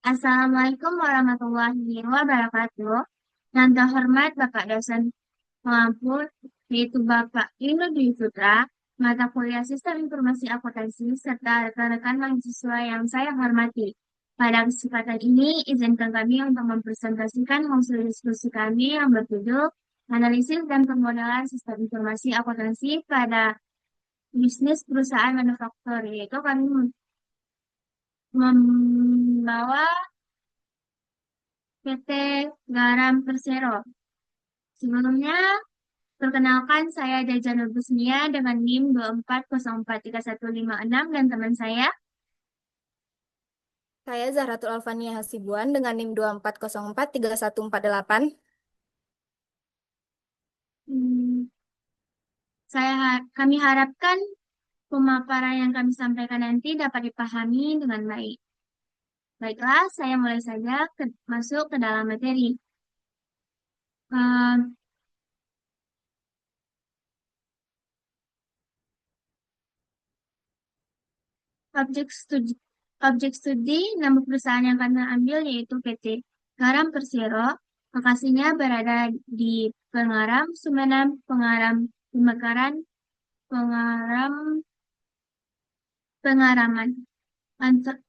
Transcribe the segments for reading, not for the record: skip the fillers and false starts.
Assalamualaikum warahmatullahi wabarakatuh. Yang terhormat Bapak dosen pengampun, yaitu Bapak Ibnu Dwi Putra, mata kuliah Sistem Informasi Akuntansi, serta rekan-rekan mahasiswa yang saya hormati. Pada kesempatan ini, izinkan kami untuk mempresentasikan hasil diskusi kami yang berjudul Analisis dan Pemodelan Sistem Informasi Akuntansi pada Bisnis Perusahaan Manufaktur, yaitu kami membawa PT Garam Persero. Sebelumnya, perkenalkan saya Deja Nurбusnia dengan NIM 24043156 dan teman saya. Saya Zahratul Alfania Hasibuan dengan NIM 24043148. Hmm, kami harapkan pemaparan yang kami sampaikan nanti dapat dipahami dengan baik. Baiklah, saya mulai saja masuk ke dalam materi. Eh, Objek studi, objek studi nama perusahaan yang kami ambil yaitu PT Garam Persero. Lokasinya berada di Pengaram, Sumedang, Pengaram, Pemekaran, Pengaram, Pengaraman. Untuk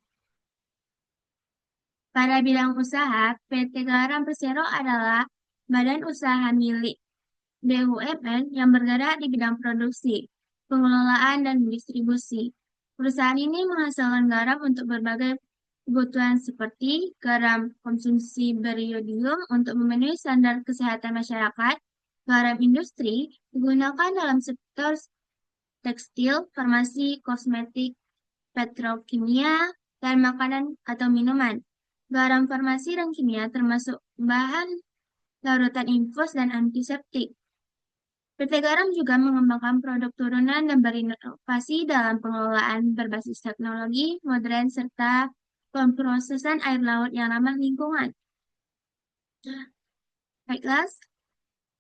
pada bidang usaha, PT Garam Persero adalah badan usaha milik BUMN yang bergerak di bidang produksi, pengelolaan, dan distribusi. Perusahaan ini menghasilkan garam untuk berbagai kebutuhan seperti garam konsumsi beriodium untuk memenuhi standar kesehatan masyarakat, garam industri digunakan dalam sektor tekstil, farmasi, kosmetik, petrokimia, dan makanan atau minuman. Garam farmasi dan kimia termasuk bahan larutan infus dan antiseptik. PT Garam juga mengembangkan produk turunan dan berinovasi dalam pengelolaan berbasis teknologi modern serta pemrosesan air laut yang ramah lingkungan. Baiklah,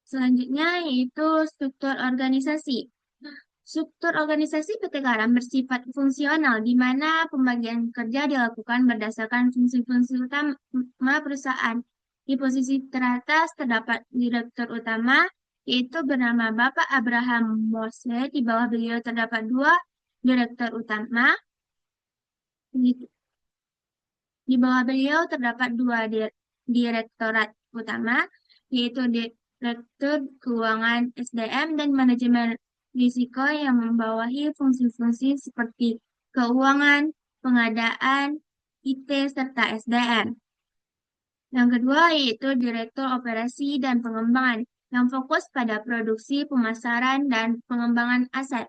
selanjutnya yaitu struktur organisasi. Struktur organisasi PT Garam bersifat fungsional, di mana pembagian kerja dilakukan berdasarkan fungsi-fungsi utama perusahaan. Di posisi teratas terdapat direktur utama, yaitu bernama Bapak Abraham Mose. Di bawah beliau terdapat dua direktur utama. Di bawah beliau terdapat dua direktorat utama, yaitu Direktur Keuangan SDM dan Manajemen Risiko yang membawahi fungsi-fungsi seperti keuangan, pengadaan, IT, serta SDM. Yang kedua yaitu Direktur Operasi dan Pengembangan yang fokus pada produksi, pemasaran, dan pengembangan aset.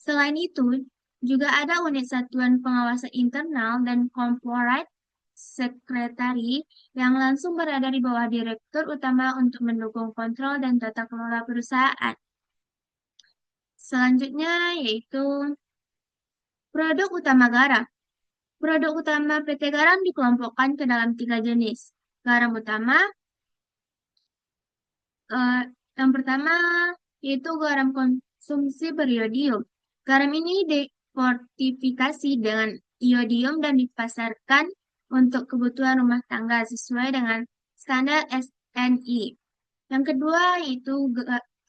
Selain itu, juga ada unit satuan pengawasan internal dan corporate secretary yang langsung berada di bawah direktur utama untuk mendukung kontrol dan tata kelola perusahaan. Selanjutnya yaitu produk utama garam. Produk utama PT Garam dikelompokkan ke dalam tiga jenis. Garam utama, eh, yang pertama yaitu garam konsumsi beriodium. Garam ini difortifikasi dengan iodium dan dipasarkan untuk kebutuhan rumah tangga sesuai dengan standar SNI. Yang kedua yaitu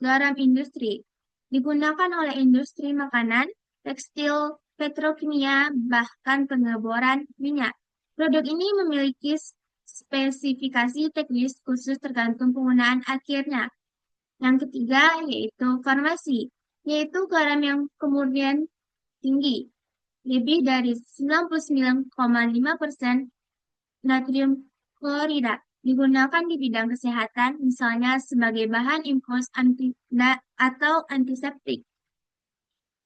garam industri. Digunakan oleh industri makanan, tekstil, petrokimia, bahkan pengeboran minyak. Produk ini memiliki spesifikasi teknis khusus tergantung penggunaan akhirnya. Yang ketiga yaitu farmasi, yaitu garam yang kemurnian tinggi, lebih dari 99,5% natrium klorida, digunakan di bidang kesehatan, misalnya sebagai bahan infus atau antiseptik.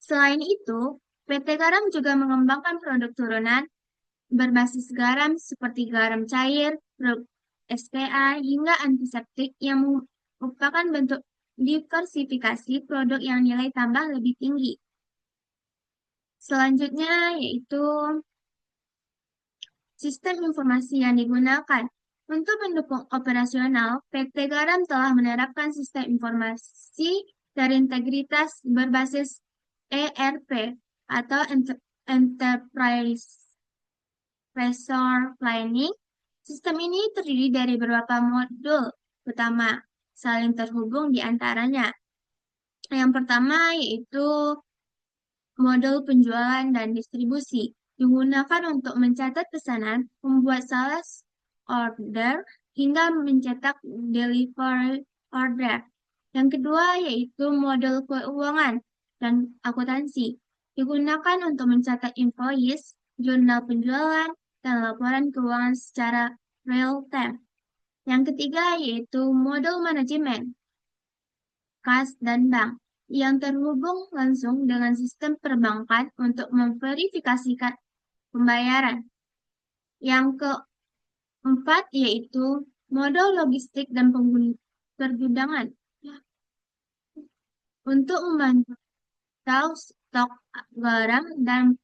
Selain itu, PT Garam juga mengembangkan produk turunan berbasis garam seperti garam cair, produk SPA, hingga antiseptik yang merupakan bentuk diversifikasi produk yang nilai tambah lebih tinggi. Selanjutnya yaitu sistem informasi yang digunakan. Untuk mendukung operasional, PT Garam telah menerapkan sistem informasi terintegritas berbasis ERP atau Enterprise Resource Planning Sistem ini terdiri dari beberapa modul utama, saling terhubung di antaranya. Yang pertama yaitu modul penjualan dan distribusi, digunakan untuk mencatat pesanan, membuat sales order, hingga mencetak delivery order. Yang kedua yaitu modul keuangan dan akuntansi, digunakan untuk mencatat invoice, jurnal penjualan, dan laporan keuangan secara real time. Yang ketiga yaitu modul manajemen, kas, dan bank, yang terhubung langsung dengan sistem perbankan untuk memverifikasikan pembayaran. Yang keempat yaitu modul logistik dan pergudangan, untuk memantau stok barang dan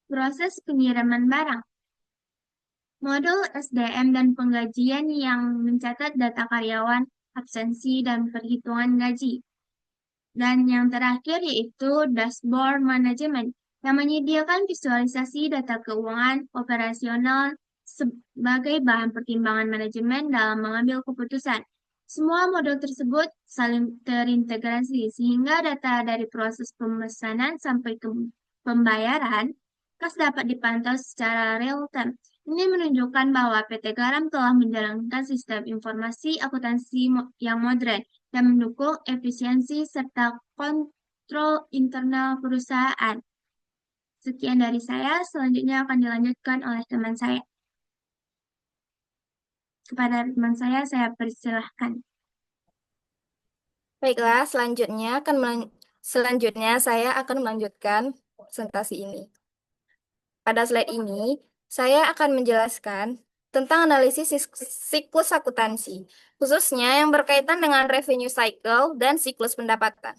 proses pengiriman barang. Modul SDM dan penggajian yang mencatat data karyawan, absensi, dan perhitungan gaji. Dan yang terakhir yaitu dashboard management yang menyediakan visualisasi data keuangan operasional sebagai bahan pertimbangan manajemen dalam mengambil keputusan. Semua modul tersebut saling terintegrasi sehingga data dari proses pemesanan sampai ke pembayaran kas dapat dipantau secara real time. Ini menunjukkan bahwa PT Garam telah menjalankan sistem informasi akuntansi yang modern dan mendukung efisiensi serta kontrol internal perusahaan. Sekian dari saya, selanjutnya akan dilanjutkan oleh teman saya. Kepada teman saya persilahkan. Baiklah, selanjutnya saya akan melanjutkan presentasi ini. Pada slide ini, saya akan menjelaskan tentang analisis siklus akuntansi, khususnya yang berkaitan dengan revenue cycle dan siklus pendapatan.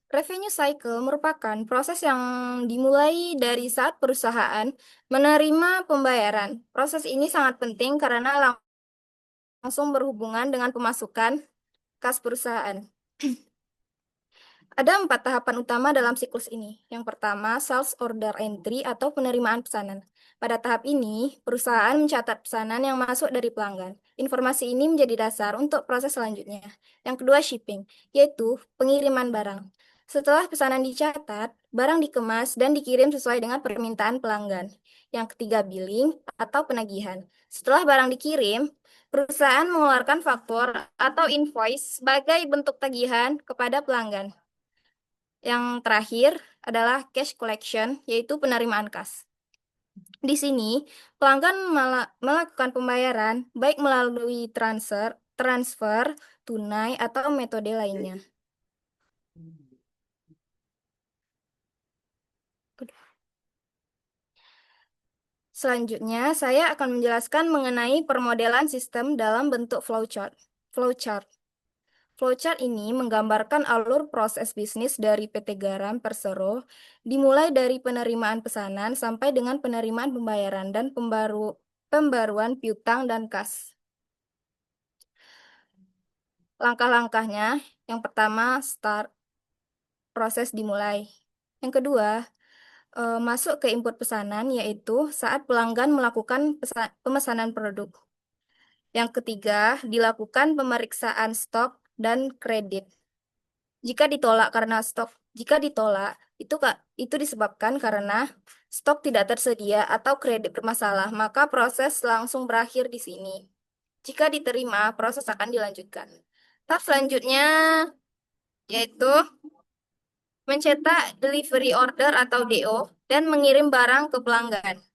Revenue cycle merupakan proses yang dimulai dari saat perusahaan menerima pembayaran. Proses ini sangat penting karena langsung berhubungan dengan pemasukan kas perusahaan. Ada 4 tahapan utama dalam siklus ini. Yang pertama, sales order entry atau penerimaan pesanan. Pada tahap ini, perusahaan mencatat pesanan yang masuk dari pelanggan. Informasi ini menjadi dasar untuk proses selanjutnya. Yang kedua, shipping, yaitu pengiriman barang. Setelah pesanan dicatat, barang dikemas dan dikirim sesuai dengan permintaan pelanggan. Yang ketiga, billing atau penagihan. Setelah barang dikirim, perusahaan mengeluarkan faktur atau invoice sebagai bentuk tagihan kepada pelanggan. Yang terakhir adalah cash collection, yaitu penerimaan kas. Di sini, pelanggan melakukan pembayaran baik melalui transfer, tunai, atau metode lainnya. Selanjutnya, saya akan menjelaskan mengenai permodelan sistem dalam bentuk flowchart. Flowchart ini menggambarkan alur proses bisnis dari PT Garam Persero, dimulai dari penerimaan pesanan sampai dengan penerimaan pembayaran dan pembaruan piutang dan kas. Langkah-langkahnya, yang pertama, start, proses dimulai. Yang kedua, masuk ke input pesanan, yaitu saat pelanggan melakukan pemesanan produk. Yang ketiga, dilakukan pemeriksaan stok dan kredit. Jika ditolak, itu disebabkan karena stok tidak tersedia atau kredit bermasalah, maka proses langsung berakhir di sini. Jika diterima, proses akan dilanjutkan. Tahap selanjutnya yaitu mencetak delivery order atau DO dan mengirim barang ke pelanggan.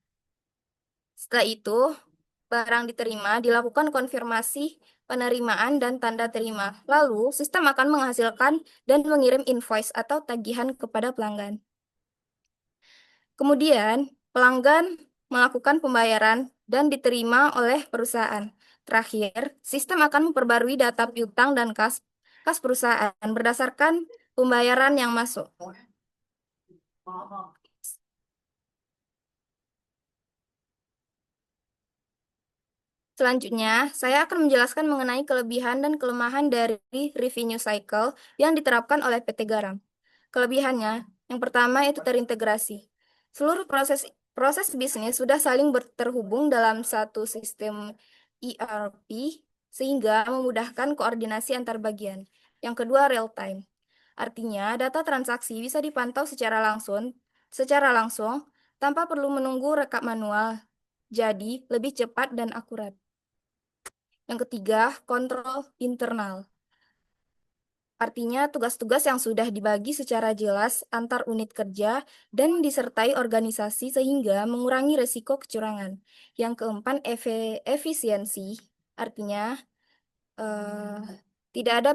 Setelah itu, barang diterima, dilakukan konfirmasi penerimaan dan tanda terima. Lalu, sistem akan menghasilkan dan mengirim invoice atau tagihan kepada pelanggan. Kemudian, pelanggan melakukan pembayaran dan diterima oleh perusahaan. Terakhir, sistem akan memperbarui data piutang dan kas perusahaan berdasarkan pembayaran yang masuk. Selanjutnya, saya akan menjelaskan mengenai kelebihan dan kelemahan dari revenue cycle yang diterapkan oleh PT Garam. Kelebihannya, yang pertama itu terintegrasi. Seluruh proses bisnis sudah saling terhubung dalam satu sistem ERP sehingga memudahkan koordinasi antar bagian. Yang kedua, real time. Artinya, data transaksi bisa dipantau secara langsung tanpa perlu menunggu rekap manual. Jadi, lebih cepat dan akurat. Yang ketiga, kontrol internal. Artinya, tugas-tugas yang sudah dibagi secara jelas antar unit kerja dan disertai organisasi sehingga mengurangi risiko kecurangan. Yang keempat, efisiensi. Artinya, eh, tidak ada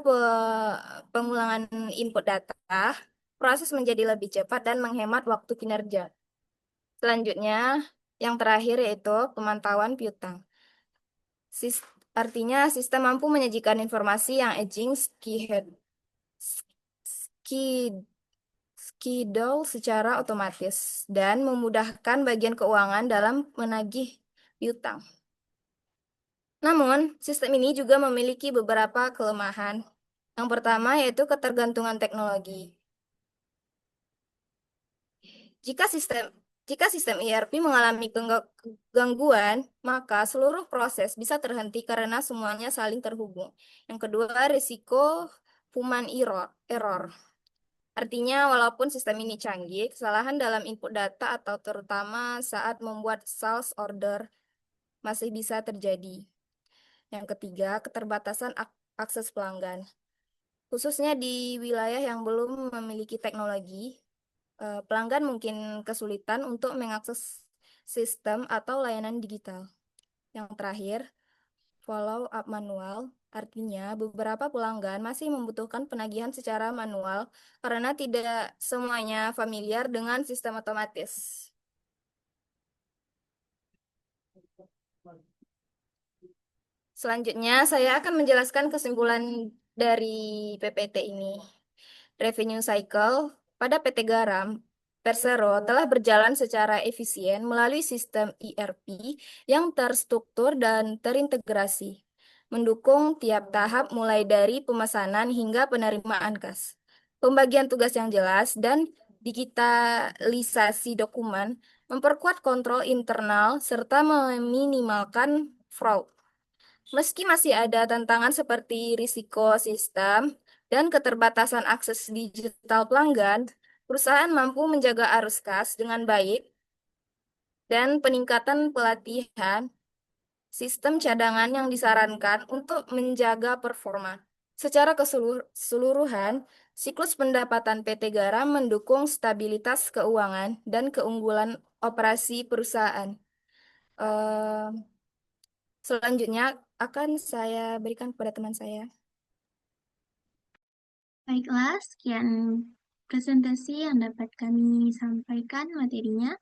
pengulangan input data, proses menjadi lebih cepat dan menghemat waktu kinerja. Selanjutnya, yang terakhir yaitu pemantauan piutang. Artinya, sistem mampu menyajikan informasi yang aging, schedule secara otomatis dan memudahkan bagian keuangan dalam menagih piutang. Namun, sistem ini juga memiliki beberapa kelemahan. Yang pertama yaitu ketergantungan teknologi. Jika sistem jika sistem ERP mengalami gangguan, maka seluruh proses bisa terhenti karena semuanya saling terhubung. Yang kedua, risiko human error. Artinya, walaupun sistem ini canggih, kesalahan dalam input data atau terutama saat membuat sales order masih bisa terjadi. Yang ketiga, keterbatasan akses pelanggan. Khususnya di wilayah yang belum memiliki teknologi, pelanggan mungkin kesulitan untuk mengakses sistem atau layanan digital. Yang terakhir, follow up manual, artinya beberapa pelanggan masih membutuhkan penagihan secara manual karena tidak semuanya familiar dengan sistem otomatis. Selanjutnya, saya akan menjelaskan kesimpulan dari PPT ini. Revenue cycle pada PT Garam Persero telah berjalan secara efisien melalui sistem ERP yang terstruktur dan terintegrasi, mendukung tiap tahap mulai dari pemesanan hingga penerimaan kas. Pembagian tugas yang jelas dan digitalisasi dokumen memperkuat kontrol internal serta meminimalkan fraud. Meski masih ada tantangan seperti risiko sistem dan keterbatasan akses digital pelanggan, perusahaan mampu menjaga arus kas dengan baik dan peningkatan pelatihan sistem cadangan yang disarankan untuk menjaga performa. Secara keseluruhan, siklus pendapatan PT Garam mendukung stabilitas keuangan dan keunggulan operasi perusahaan. Eh, Selanjutnya akan saya berikan kepada teman saya. Baiklah, sekian presentasi yang dapat kami sampaikan materinya.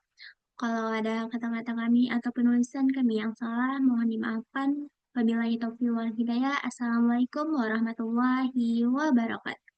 Kalau ada kata-kata kami atau penulisan kami yang salah, mohon dimaafkan. Wabillahi taufiq wal hidayah. Assalamualaikum warahmatullahi wabarakatuh.